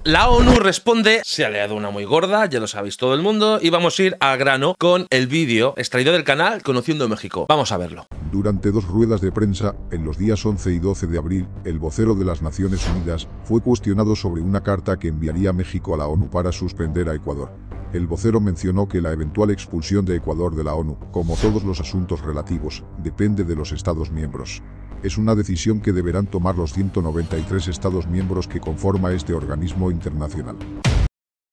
La ONU responde, se ha liado una muy gorda, ya lo sabéis todo el mundo, y vamos a ir al grano con el vídeo extraído del canal Conociendo México. Vamos a verlo. Durante dos ruedas de prensa, en los días 11 y 12 de abril, el vocero de las Naciones Unidas fue cuestionado sobre una carta que enviaría México a la ONU para suspender a Ecuador. El vocero mencionó que la eventual expulsión de Ecuador de la ONU, como todos los asuntos relativos, depende de los Estados miembros. Es una decisión que deberán tomar los 193 Estados miembros que conforma este organismo internacional.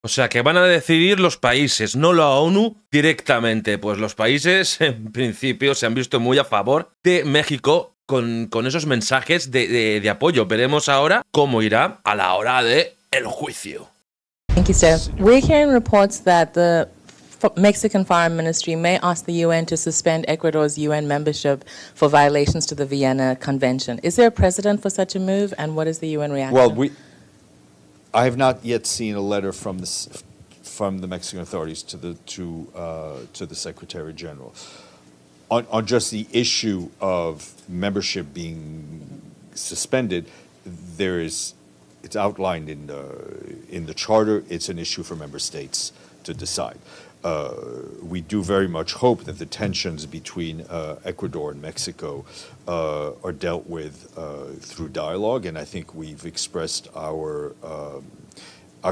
O sea, que van a decidir los países, no la ONU directamente. Pues los países, en principio, se han visto muy a favor de México con esos mensajes de apoyo. Veremos ahora cómo irá a la hora del juicio. Thank you, sir. We're hearing reports that the Mexican Foreign Ministry may ask the UN to suspend Ecuador's UN membership for violations to the Vienna Convention. Is there a precedent for such a move, and what is the UN reaction? Well, I have not yet seen a letter from the Mexican authorities to the Secretary General on just the issue of membership being suspended. It's outlined in the charter. It's an issue for member states to decide. We do very much hope that the tensions between Ecuador and Mexico are dealt with through dialogue, and I think we've expressed our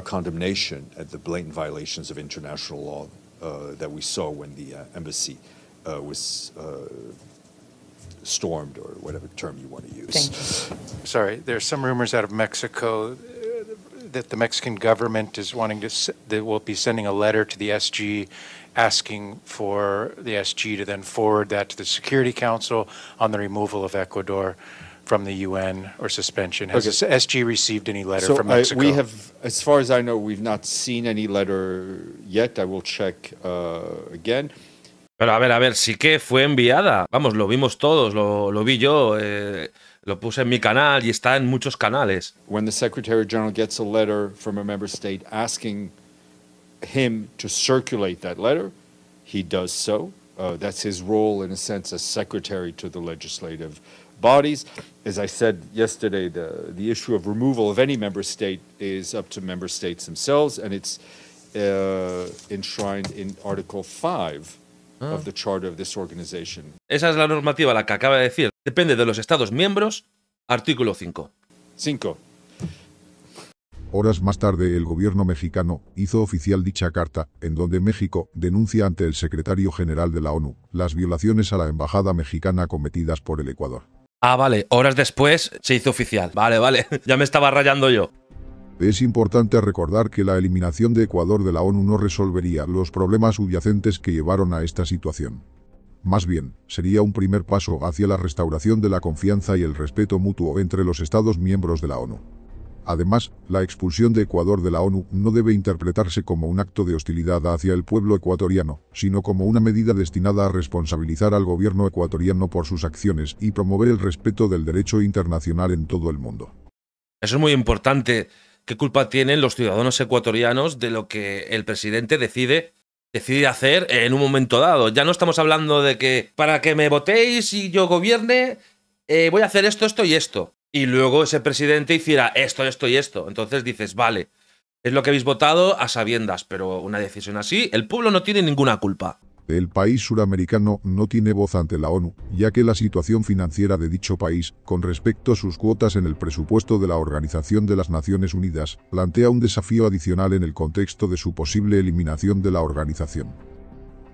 condemnation at the blatant violations of international law that we saw when the embassy was stormed, or whatever term you want to use. Thank you. Sorry, there's some rumors out of Mexico that the Mexican government is that will be sending a letter to the SG asking for the SG to then forward that to the Security Council on the removal of Ecuador from the UN or suspension. Has the SG received any letter from Mexico? We have, as far as I know, we've not seen any letter yet. I will check again. Pero a ver, sí que fue enviada. Vamos, lo vimos todos, lo vi yo, lo puse en mi canal y está en muchos canales. When the Secretary General gets a letter from a member state asking him to circulate that letter, he does so. That's his role, in a sense, as secretary to the legislative bodies. As I said yesterday, the issue of removal of any member state is up to member states themselves, and it's enshrined in Article 5 of the charter of this organization. Esa es la normativa, la que acaba de decir. Depende de los Estados miembros, artículo 5. 5. Horas más tarde, el gobierno mexicano hizo oficial dicha carta, en donde México denuncia ante el secretario general de la ONU las violaciones a la embajada mexicana cometidas por el Ecuador. Ah, vale, horas después se hizo oficial. Vale, ya me estaba rayando yo. Es importante recordar que la eliminación de Ecuador de la ONU no resolvería los problemas subyacentes que llevaron a esta situación. Más bien, sería un primer paso hacia la restauración de la confianza y el respeto mutuo entre los Estados miembros de la ONU. Además, la expulsión de Ecuador de la ONU no debe interpretarse como un acto de hostilidad hacia el pueblo ecuatoriano, sino como una medida destinada a responsabilizar al gobierno ecuatoriano por sus acciones y promover el respeto del derecho internacional en todo el mundo. Eso es muy importante. ¿Qué culpa tienen los ciudadanos ecuatorianos de lo que el presidente decide hacer en un momento dado? Ya no estamos hablando de que para que me votéis y yo gobierne, voy a hacer esto, esto y esto. Y luego ese presidente hiciera esto, esto y esto. Entonces dices, vale, es lo que habéis votado a sabiendas, pero una decisión así, el pueblo no tiene ninguna culpa. El país suramericano no tiene voz ante la ONU, ya que la situación financiera de dicho país, con respecto a sus cuotas en el presupuesto de la Organización de las Naciones Unidas, plantea un desafío adicional en el contexto de su posible eliminación de la organización.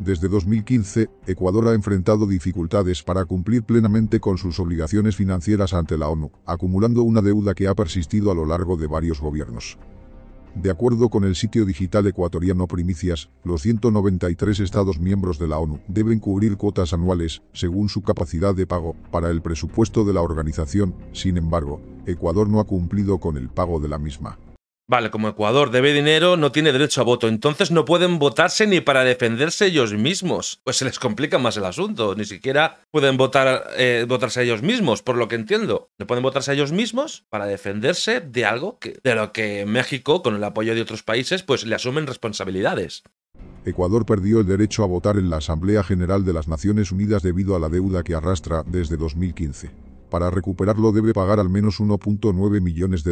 Desde 2015, Ecuador ha enfrentado dificultades para cumplir plenamente con sus obligaciones financieras ante la ONU, acumulando una deuda que ha persistido a lo largo de varios gobiernos. De acuerdo con el sitio digital ecuatoriano Primicias, los 193 Estados miembros de la ONU deben cubrir cuotas anuales, según su capacidad de pago, para el presupuesto de la organización. Sin embargo, Ecuador no ha cumplido con el pago de la misma. Vale, como Ecuador debe dinero, no tiene derecho a voto, entonces no pueden votarse ni para defenderse ellos mismos. Pues se les complica más el asunto, ni siquiera pueden votarse a ellos mismos, por lo que entiendo. No pueden votarse a ellos mismos para defenderse de algo de lo que México, con el apoyo de otros países, pues le asumen responsabilidades. Ecuador perdió el derecho a votar en la Asamblea General de las Naciones Unidas debido a la deuda que arrastra desde 2015. Para recuperarlo debe pagar al menos $1.9 millones.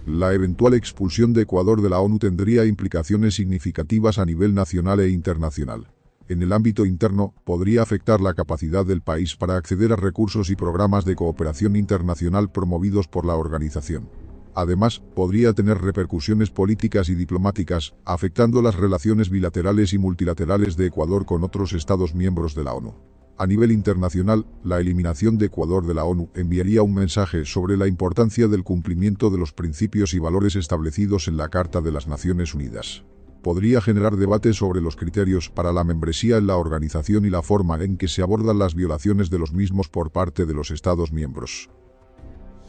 La eventual expulsión de Ecuador de la ONU tendría implicaciones significativas a nivel nacional e internacional. En el ámbito interno, podría afectar la capacidad del país para acceder a recursos y programas de cooperación internacional promovidos por la organización. Además, podría tener repercusiones políticas y diplomáticas, afectando las relaciones bilaterales y multilaterales de Ecuador con otros Estados miembros de la ONU. A nivel internacional, la eliminación de Ecuador de la ONU enviaría un mensaje sobre la importancia del cumplimiento de los principios y valores establecidos en la Carta de las Naciones Unidas. Podría generar debates sobre los criterios para la membresía en la organización y la forma en que se abordan las violaciones de los mismos por parte de los Estados miembros.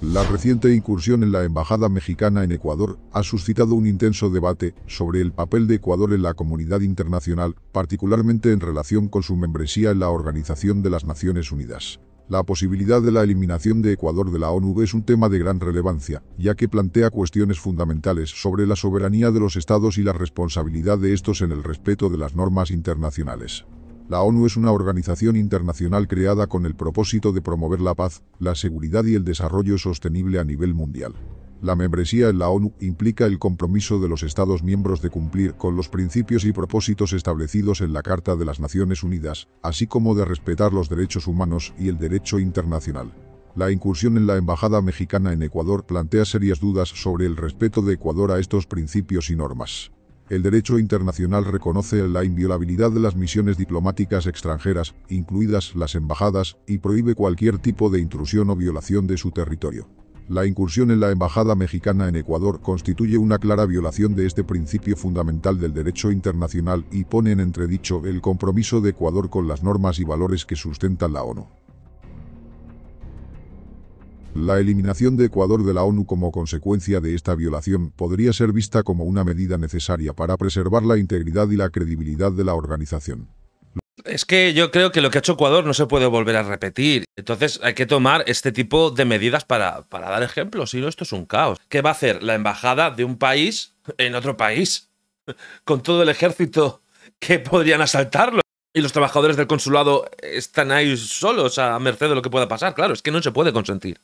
La reciente incursión en la Embajada mexicana en Ecuador ha suscitado un intenso debate sobre el papel de Ecuador en la comunidad internacional, particularmente en relación con su membresía en la Organización de las Naciones Unidas. La posibilidad de la eliminación de Ecuador de la ONU es un tema de gran relevancia, ya que plantea cuestiones fundamentales sobre la soberanía de los Estados y la responsabilidad de estos en el respeto de las normas internacionales. La ONU es una organización internacional creada con el propósito de promover la paz, la seguridad y el desarrollo sostenible a nivel mundial. La membresía en la ONU implica el compromiso de los Estados miembros de cumplir con los principios y propósitos establecidos en la Carta de las Naciones Unidas, así como de respetar los derechos humanos y el derecho internacional. La incursión en la Embajada mexicana en Ecuador plantea serias dudas sobre el respeto de Ecuador a estos principios y normas. El derecho internacional reconoce la inviolabilidad de las misiones diplomáticas extranjeras, incluidas las embajadas, y prohíbe cualquier tipo de intrusión o violación de su territorio. La incursión en la Embajada mexicana en Ecuador constituye una clara violación de este principio fundamental del derecho internacional y pone en entredicho el compromiso de Ecuador con las normas y valores que sustentan la ONU. La eliminación de Ecuador de la ONU como consecuencia de esta violación podría ser vista como una medida necesaria para preservar la integridad y la credibilidad de la organización. Es que yo creo que lo que ha hecho Ecuador no se puede volver a repetir. Entonces hay que tomar este tipo de medidas para dar ejemplos. Si no, esto es un caos. ¿Qué va a hacer la embajada de un país en otro país? Con todo el ejército que podrían asaltarlo. Y los trabajadores del consulado están ahí solos a merced de lo que pueda pasar. Claro, es que no se puede consentir.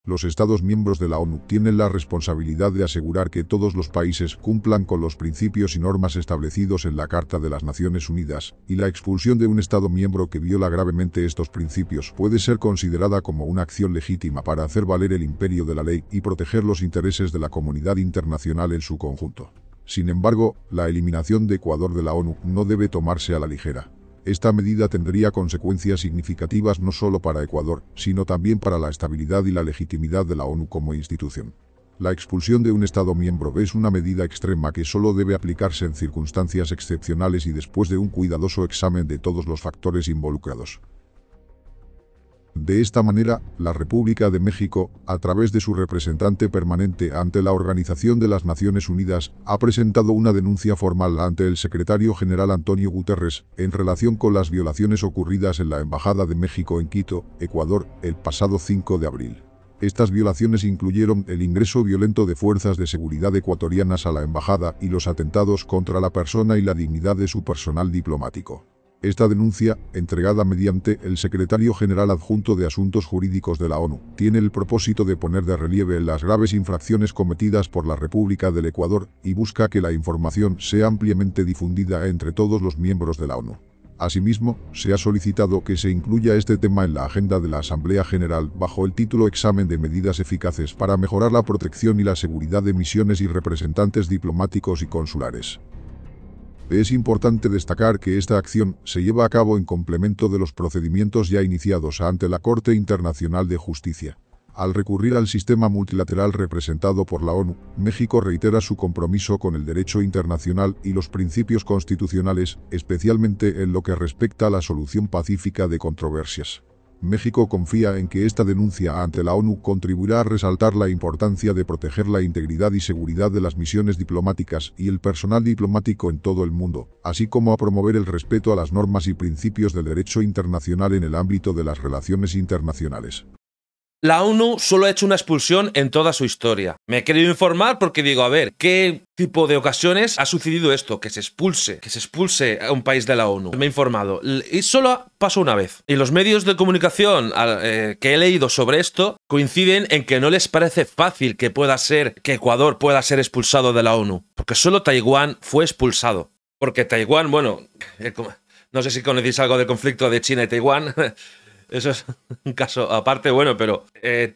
Los Estados miembros de la ONU tienen la responsabilidad de asegurar que todos los países cumplan con los principios y normas establecidos en la Carta de las Naciones Unidas, y la expulsión de un Estado miembro que viola gravemente estos principios puede ser considerada como una acción legítima para hacer valer el imperio de la ley y proteger los intereses de la comunidad internacional en su conjunto. Sin embargo, la eliminación de Ecuador de la ONU no debe tomarse a la ligera. Esta medida tendría consecuencias significativas no solo para Ecuador, sino también para la estabilidad y la legitimidad de la ONU como institución. La expulsión de un Estado miembro es una medida extrema que solo debe aplicarse en circunstancias excepcionales y después de un cuidadoso examen de todos los factores involucrados. De esta manera, la República de México, a través de su representante permanente ante la Organización de las Naciones Unidas, ha presentado una denuncia formal ante el secretario general Antonio Guterres en relación con las violaciones ocurridas en la Embajada de México en Quito, Ecuador, el pasado 5 de abril. Estas violaciones incluyeron el ingreso violento de fuerzas de seguridad ecuatorianas a la embajada y los atentados contra la persona y la dignidad de su personal diplomático. Esta denuncia, entregada mediante el Secretario General Adjunto de Asuntos Jurídicos de la ONU, tiene el propósito de poner de relieve las graves infracciones cometidas por la República del Ecuador y busca que la información sea ampliamente difundida entre todos los miembros de la ONU. Asimismo, se ha solicitado que se incluya este tema en la agenda de la Asamblea General bajo el título Examen de medidas eficaces para mejorar la protección y la seguridad de misiones y representantes diplomáticos y consulares. Es importante destacar que esta acción se lleva a cabo en complemento de los procedimientos ya iniciados ante la Corte Internacional de Justicia. Al recurrir al sistema multilateral representado por la ONU, México reitera su compromiso con el derecho internacional y los principios constitucionales, especialmente en lo que respecta a la solución pacífica de controversias. México confía en que esta denuncia ante la ONU contribuirá a resaltar la importancia de proteger la integridad y seguridad de las misiones diplomáticas y el personal diplomático en todo el mundo, así como a promover el respeto a las normas y principios del derecho internacional en el ámbito de las relaciones internacionales. La ONU solo ha hecho una expulsión en toda su historia. Me he querido informar porque digo, a ver, ¿qué tipo de ocasiones ha sucedido esto? Que se expulse a un país de la ONU. Me he informado. Y solo pasó una vez. Y los medios de comunicación que he leído sobre esto coinciden en que no les parece fácil que Ecuador pueda ser expulsado de la ONU. Porque solo Taiwán fue expulsado. Porque Taiwán, bueno, no sé si conocéis algo del conflicto de China y Taiwán. Eso es un caso aparte, bueno, pero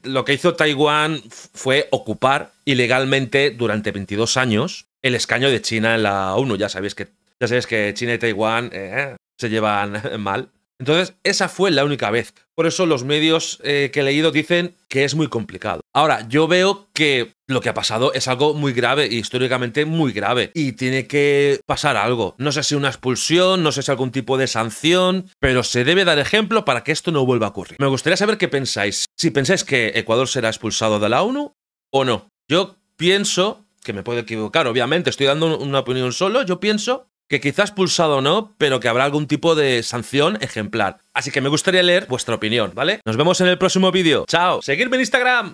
lo que hizo Taiwán fue ocupar ilegalmente durante 22 años el escaño de China en la ONU. Ya sabéis que China y Taiwán se llevan mal. Entonces, esa fue la única vez. Por eso los medios que he leído dicen que es muy complicado. Ahora, yo veo que lo que ha pasado es algo muy grave, históricamente muy grave, y tiene que pasar algo. No sé si una expulsión, no sé si algún tipo de sanción, pero se debe dar ejemplo para que esto no vuelva a ocurrir. Me gustaría saber qué pensáis. Si pensáis que Ecuador será expulsado de la ONU o no. Yo pienso, que me puedo equivocar, obviamente, estoy dando una opinión solo, yo pienso que quizás expulsado o no, pero que habrá algún tipo de sanción ejemplar. Así que me gustaría leer vuestra opinión, ¿vale? Nos vemos en el próximo vídeo. ¡Chao! ¡Seguidme en Instagram!